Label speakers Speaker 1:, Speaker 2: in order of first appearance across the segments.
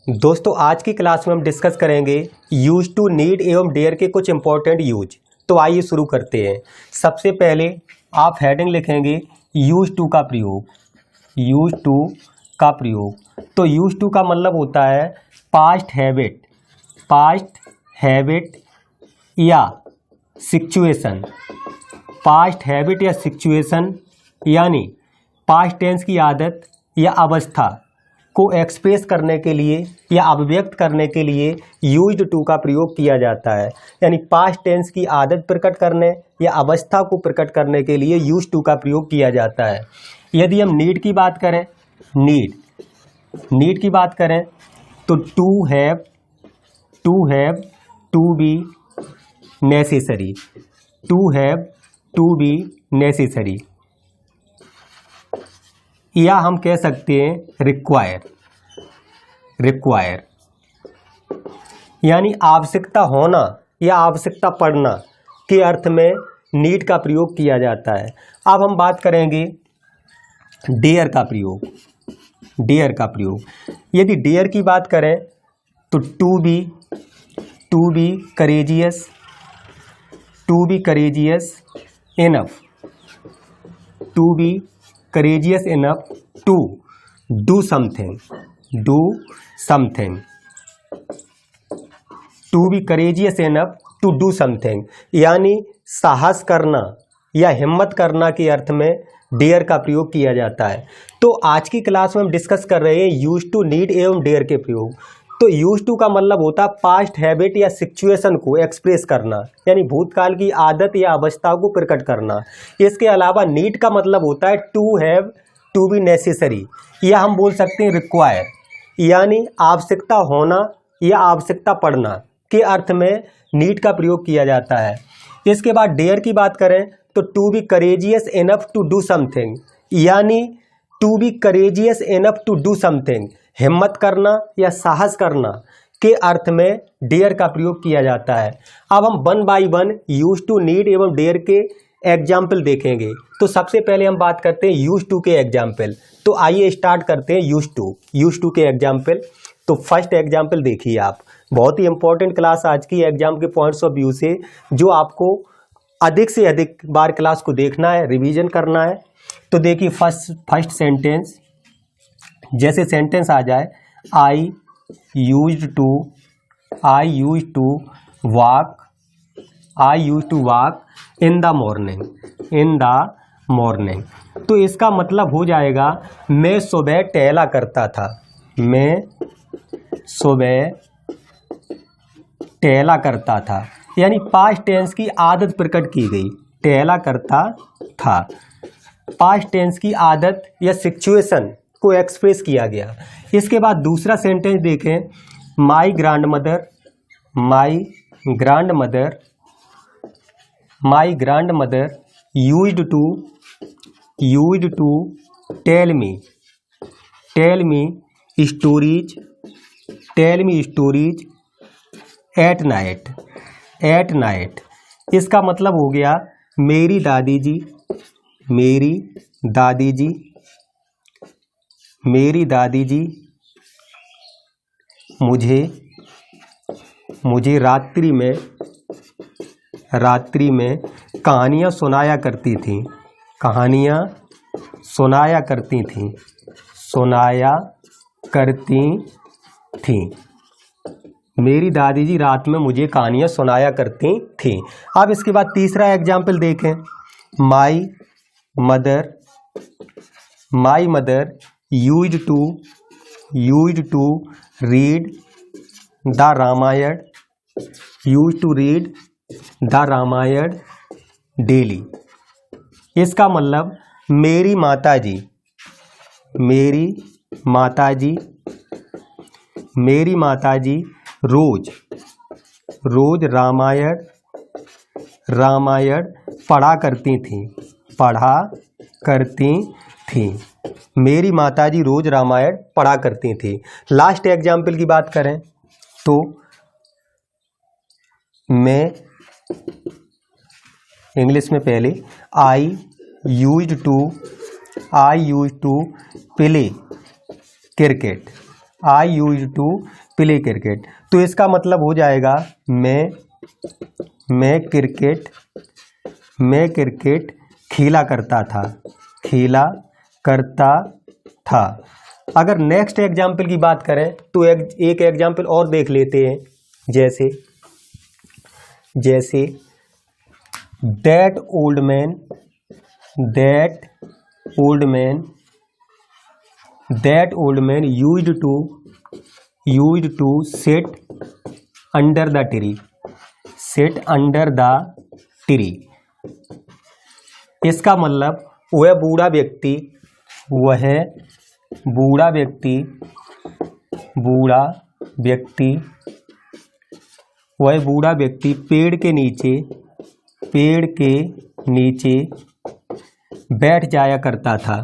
Speaker 1: दोस्तों आज की क्लास में हम डिस्कस करेंगे यूज टू नीड एवं डेयर के कुछ इंपॉर्टेंट यूज। तो आइए शुरू करते हैं। सबसे पहले आप हेडिंग लिखेंगे यूज टू का प्रयोग। यूज टू का प्रयोग, तो यूज टू का मतलब होता है पास्ट हैबिट या सिचुएशन। पास्ट हैबिट या सिचुएशन यानी पास्ट टेंस की आदत या अवस्था को एक्सप्रेस करने के लिए या अभिव्यक्त करने के लिए यूज्ड टू का प्रयोग किया जाता है। यानी पास्ट टेंस की आदत प्रकट करने या अवस्था को प्रकट करने के लिए यूज्ड टू का प्रयोग किया जाता है। यदि हम नीड की बात करें, नीड की बात करें तो to have, to be necessary, to have, to be necessary, या हम कह सकते हैं रिक्वायर यानी आवश्यकता होना या आवश्यकता पड़ना के अर्थ में नीड का प्रयोग किया जाता है। अब हम बात करेंगे डेयर का प्रयोग। यदि डेयर की बात करें तो to be courageous, enough, to be courageous enough to do something, to be courageous enough to do something यानी साहस करना या हिम्मत करना के अर्थ में डेयर का प्रयोग किया जाता है। तो आज की क्लास में हम डिस्कस कर रहे हैं यूज टू नीड एवं डेयर के प्रयोग। तो यूज टू का मतलब होता है पास्ट हैबिट या सिचुएशन को एक्सप्रेस करना, यानी भूतकाल की आदत या अवस्था को प्रकट करना। इसके अलावा नीड का मतलब होता है to have, to be necessary, या हम बोल सकते हैं रिक्वायर यानी आवश्यकता होना या आवश्यकता पड़ना के अर्थ में नीड का प्रयोग किया जाता है। इसके बाद डेयर की बात करें तो to be courageous enough to do something यानी to be courageous enough to do something, हिम्मत करना या साहस करना के अर्थ में डेयर का प्रयोग किया जाता है। अब हम one by one use to need एवं डेयर के एग्जाम्पल देखेंगे। तो सबसे पहले हम बात करते हैं यूज टू के एग्जाम्पल। तो आइए स्टार्ट करते हैं यूज टू के एग्जाम्पल। तो फर्स्ट एग्जाम्पल देखिए आप, बहुत ही इंपॉर्टेंट क्लास आज की एग्जाम के पॉइंट्स ऑफ व्यू से, जो आपको अधिक से अधिक बार क्लास को देखना है, रिवीजन करना है। तो देखिए फर्स्ट सेंटेंस, जैसे सेंटेंस आ जाए I use to walk in the morning, तो इसका मतलब हो जाएगा मैं सुबह टहला करता था, यानी पास्ट टेंस की आदत प्रकट की गई, टहला करता था। पास्ट टेंस की आदत या सिचुएशन को एक्सप्रेस किया गया। इसके बाद दूसरा सेंटेंस देखें, my grand mother used to tell me stories at night. इसका मतलब हो गया मेरी दादी जी मुझे रात्रि में कहानियाँ सुनाया करती थी। मेरी दादी जी रात में मुझे कहानियाँ सुनाया करती थी। अब इसके बाद तीसरा एग्जाम्पल देखें, my mother used to read the Ramayana daily. इसका मतलब मेरी माताजी रोज रामायण पढ़ा करती थी। मेरी माताजी रोज रामायण पढ़ा करती थी। लास्ट एग्जाम्पल की बात करें तो मैं इंग्लिश में पहले I used to play cricket I use to play cricket. तो इसका मतलब हो जाएगा मैं क्रिकेट खेला करता था, खेला करता था। अगर नेक्स्ट एग्जाम्पल की बात करें तो एक एग्जाम्पल और देख लेते हैं, जैसे that old man used to sit under the tree. इसका मतलब वह बूढ़ा व्यक्ति पेड़ के नीचे बैठ जाया करता था।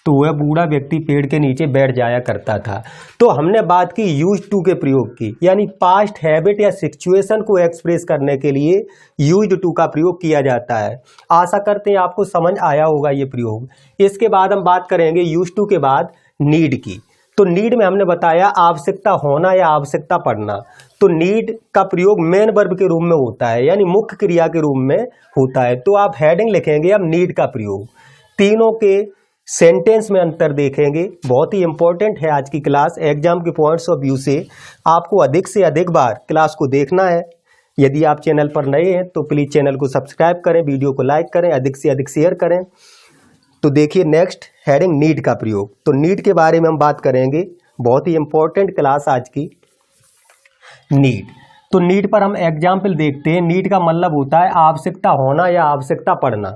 Speaker 1: तो वह बूढ़ा व्यक्ति पेड़ के नीचे बैठ जाया करता था। तो हमने बात की यूज टू के प्रयोग की, यानी पास्ट हैबिट या सिचुएशन को एक्सप्रेस करने के लिए यूज टू का प्रयोग किया जाता है। आशा करते हैं आपको समझ आया होगा ये प्रयोग। इसके बाद हम बात करेंगे यूज टू के बाद नीड की। तो नीड में हमने बताया आवश्यकता होना या आवश्यकता पड़ना। तो नीड का प्रयोग मेन वर्ब के रूप में होता है, यानी मुख्य क्रिया के रूप में होता है। तो आप हेडिंग लिखेंगे अब नीड का प्रयोग। तीनों के सेंटेंस में अंतर देखेंगे, बहुत ही इंपॉर्टेंट है आज की क्लास। एग्जाम के पॉइंट्स ऑफ व्यू से आपको अधिक से अधिक बार क्लास को देखना है। यदि आप चैनल पर नए हैं तो प्लीज़ चैनल को सब्सक्राइब करें, वीडियो को लाइक करें, अधिक से अधिक शेयर करें। तो देखिए नेक्स्ट हेडिंग नीड का प्रयोग। तो नीड के बारे में हम बात करेंगे, बहुत ही इंपॉर्टेंट क्लास आज की नीड। तो नीड पर हम एग्जाम्पल देखते हैं। नीड का मतलब होता है आवश्यकता होना या आवश्यकता पड़ना।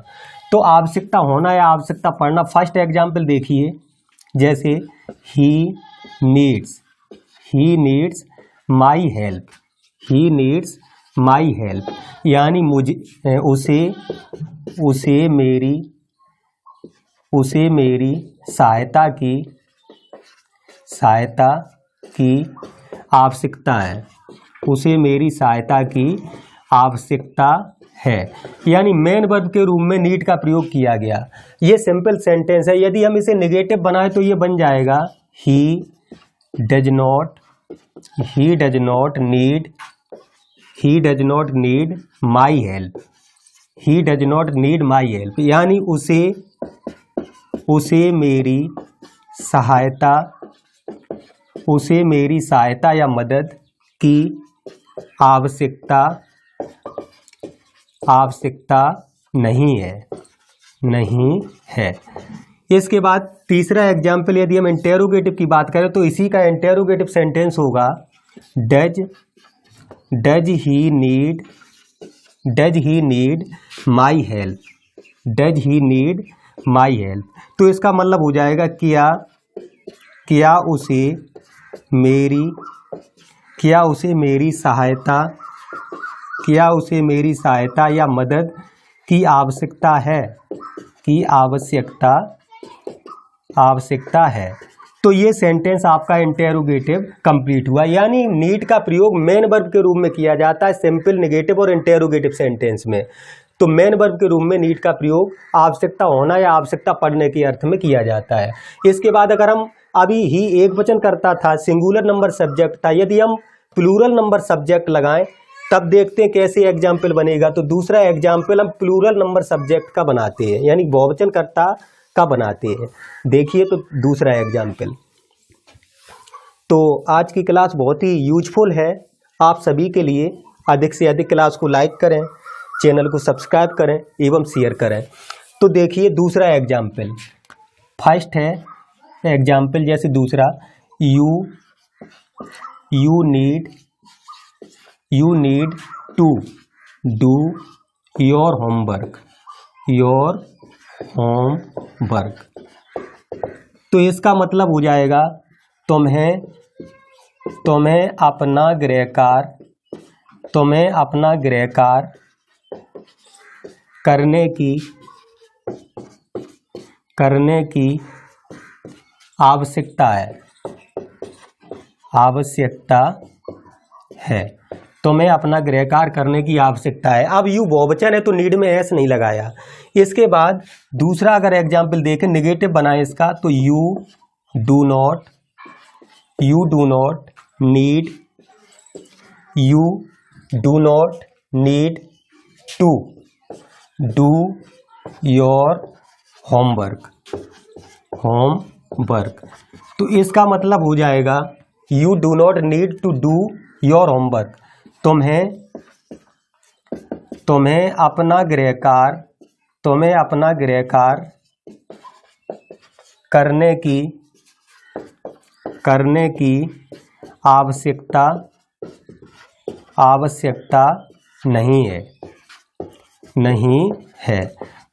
Speaker 1: तो आवश्यकता होना या आवश्यकता पड़ना। फर्स्ट एग्जाम्पल देखिए, जैसे ही नीड्स माई हेल्प, यानी उसे मेरी सहायता की आवश्यकता है। उसे मेरी सहायता की आवश्यकता है, यानी मेन वर्ब के रूप में नीड का प्रयोग किया गया। ये सिंपल सेंटेंस है। यदि हम इसे नेगेटिव बनाए तो ये बन जाएगा ही does not need my help, यानी उसे मेरी सहायता या मदद की आवश्यकता नहीं है। इसके बाद तीसरा एग्जाम्पल, यदि हम इंटेरोगेटिव की बात करें तो इसी का इंटेरोगेटिव सेंटेंस होगा does he need my help. तो इसका मतलब हो जाएगा क्या उसे मेरी सहायता या मदद की आवश्यकता है। तो ये सेंटेंस आपका इंटेरोगेटिव कंप्लीट हुआ। यानी नीड का प्रयोग मेन वर्ब के रूप में किया जाता है सिंपल, नेगेटिव और इंटेरोगेटिव सेंटेंस में। तो मेन वर्ब के रूप में नीड का प्रयोग आवश्यकता होना या आवश्यकता पड़ने के अर्थ में किया जाता है। इसके बाद अगर हम अभी ही एक वचन करता था, सिंगुलर नंबर सब्जेक्ट था, यदि हम प्लूरल नंबर सब्जेक्ट लगाएं तब देखते हैं कैसे एग्जाम्पल बनेगा। तो दूसरा एग्जाम्पल हम प्लूरल नंबर सब्जेक्ट का बनाते हैं, यानी बहुवचन कर्ता का बनाते हैं। देखिए तो दूसरा एग्जाम्पल। तो आज की क्लास बहुत ही यूजफुल है आप सभी के लिए। अधिक से अधिक क्लास को लाइक करें, चैनल को सब्सक्राइब करें एवं शेयर करें। तो देखिए दूसरा एग्जाम्पल। फर्स्ट है एग्जाम्पल, जैसे दूसरा you need to do your homework. तो इसका मतलब हो जाएगा तुम्हें अपना गृह कार्य करने की आवश्यकता है। तुम्हें अपना गृह कार्य करने की आवश्यकता है। अब यू बहुवचन है तो नीड में एस नहीं लगाया। इसके बाद दूसरा अगर एग्जाम्पल देखें, निगेटिव बनाए इसका, तो you do not need to do your homework. तो इसका मतलब हो जाएगा you do not need to do your homework. तुम्हें अपना गृह कार्य करने की आवश्यकता नहीं है।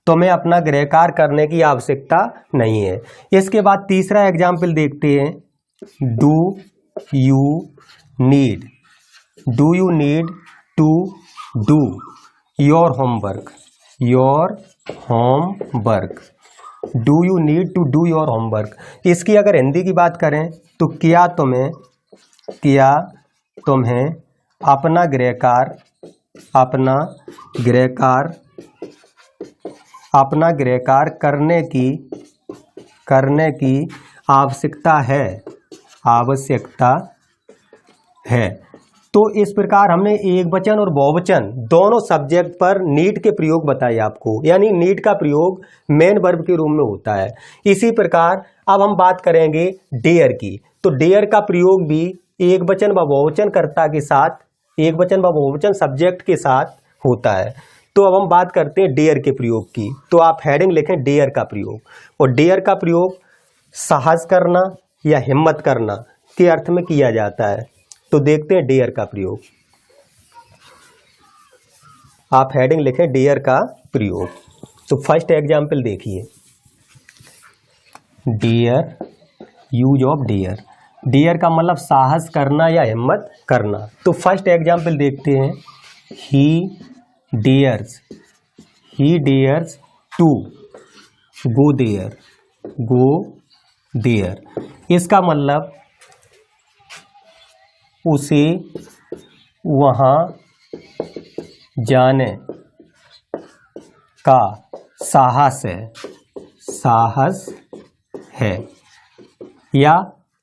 Speaker 1: तुम्हें अपना गृह कार्य करने की आवश्यकता नहीं है। इसके बाद तीसरा एग्जाम्पल देखते हैं, do you need to do your homework. Do you need to do your homework. इसकी अगर हिंदी की बात करें तो क्या तुम्हें अपना गृह कार्य करने की आवश्यकता है। तो इस प्रकार हमने एक वचन और बहुवचन दोनों सब्जेक्ट पर नीड के प्रयोग बताए आपको, यानी नीड का प्रयोग मेन वर्ब के रूप में होता है। इसी प्रकार अब हम बात करेंगे डेयर की। तो डेयर का प्रयोग भी एक वचन व बहुवचन कर्ता के साथ, एक वचन व बहुवचन सब्जेक्ट के साथ होता है। तो अब हम बात करते हैं डेयर के प्रयोग की। तो आप हेडिंग लिखें डेयर का प्रयोग। और डेयर का प्रयोग साहस करना या हिम्मत करना के अर्थ में किया जाता है। तो देखते हैं डेयर का प्रयोग। आप हेडिंग लिखें डेयर का प्रयोग। तो फर्स्ट एग्जाम्पल देखिए, dare, use of dare. Dare का मतलब साहस करना या हिम्मत करना। तो फर्स्ट एग्जाम्पल देखते हैं, ही डेयर्स टू गो देयर। इसका मतलब उसे वहाँ जाने का साहस है या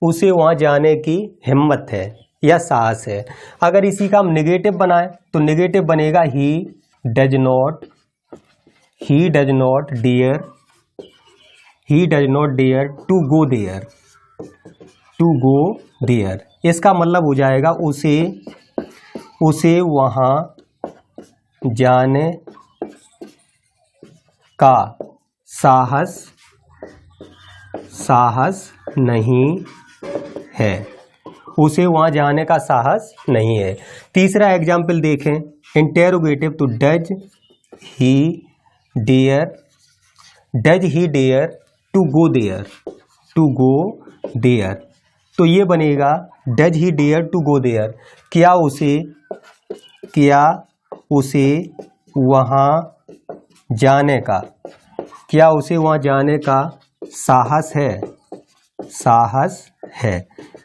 Speaker 1: उसे वहाँ जाने की हिम्मत है या साहस है। अगर इसी का हम निगेटिव बनाएं तो निगेटिव बनेगा he does not dare to go there. इसका मतलब हो जाएगा उसे वहाँ जाने का साहस नहीं है। उसे वहाँ जाने का साहस नहीं है। तीसरा एग्जाम्पल देखें, इंटेरोगेटिव। तो does he dare to go there. तो ये बनेगा does he dare to go there. क्या उसे वहाँ जाने का साहस है।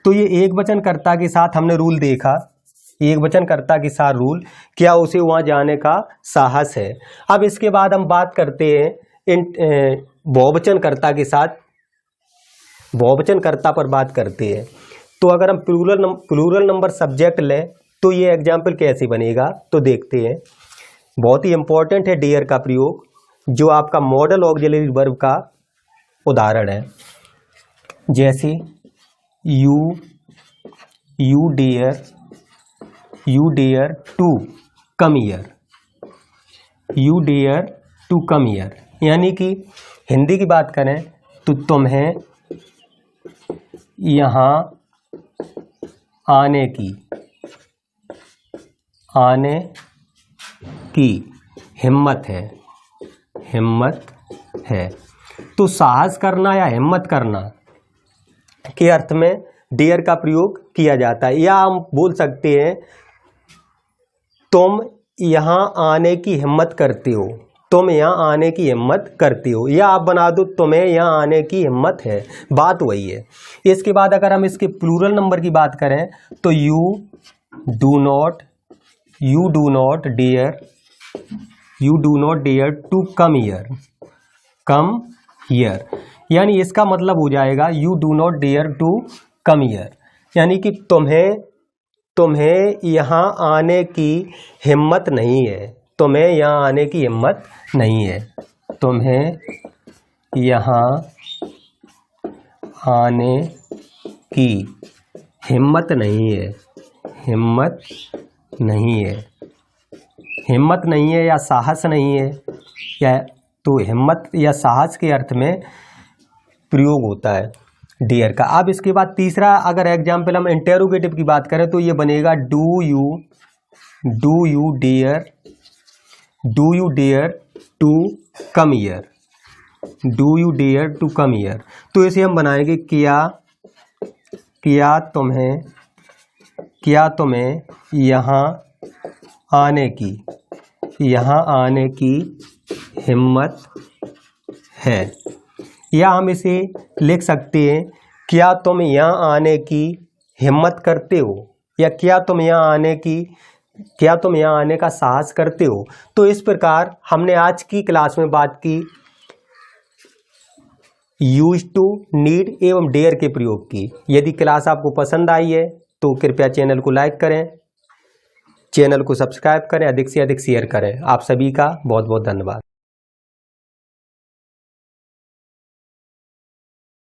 Speaker 1: तो ये एक वचन कर्ता के साथ हमने रूल देखा, एक वचन कर्ता के साथ रूल, क्या उसे वहाँ जाने का साहस है। अब इसके बाद हम बात करते हैं बहुवचन कर्ता के साथ, बहुवचन कर्ता पर बात करते हैं। तो अगर हम प्लूरल नंबर सब्जेक्ट लें तो ये एग्जाम्पल कैसे बनेगा, तो देखते हैं। बहुत ही इंपॉर्टेंट है डेयर का प्रयोग, जो आपका मॉडल ऑक्सिलरी वर्ब का उदाहरण है। जैसे you dare to come here. यानी कि हिंदी की बात करें तो तुम्हें यहाँ आने की हिम्मत है। तो साहस करना या हिम्मत करना के अर्थ में डेयर का प्रयोग किया जाता है। या हम बोल सकते हैं तुम यहाँ आने की हिम्मत करते हो, या आप बना दो तुम्हें यहाँ आने की हिम्मत है, बात वही है। इसके बाद अगर हम इसके प्लूरल नंबर की बात करें तो you do you do not dare to come here, यानी इसका मतलब हो जाएगा you do not dare to come here, यानी कि तुम्हें यहाँ आने की हिम्मत नहीं है, तुम्हें यहाँ आने की हिम्मत नहीं है, तुम्हें यहाँ आने की हिम्मत नहीं है, हिम्मत नहीं है या साहस नहीं है, या तो हिम्मत या साहस के अर्थ में प्रयोग होता है डियर का। अब इसके बाद तीसरा अगर एग्जाम्पल हम इंटेरोगेटिव की बात करें तो ये बनेगा do you dare to come here, do you dare to come here. तो इसे हम बनाएंगे क्या तुम्हें यहाँ आने की हिम्मत है, या हम इसे लिख सकते हैं क्या तुम यहाँ आने की हिम्मत करते हो, या क्या तुम यहाँ आने का साहस करते हो। तो इस प्रकार हमने आज की क्लास में बात की यूज टू, नीड एवं डेयर के प्रयोग की। यदि क्लास आपको पसंद आई है तो कृपया चैनल को लाइक करें, चैनल को सब्सक्राइब करें, अधिक से अधिक शेयर करें। आप सभी का बहुत बहुत धन्यवाद।